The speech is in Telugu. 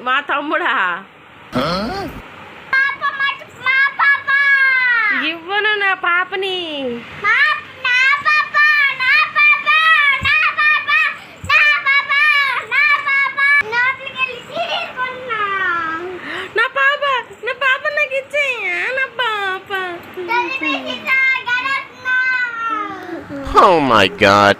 మా తమ్ముడా ఇవ్వను నా పాపని. నా పాప నాకు ఇచ్చేయా నా పాప. Oh my God.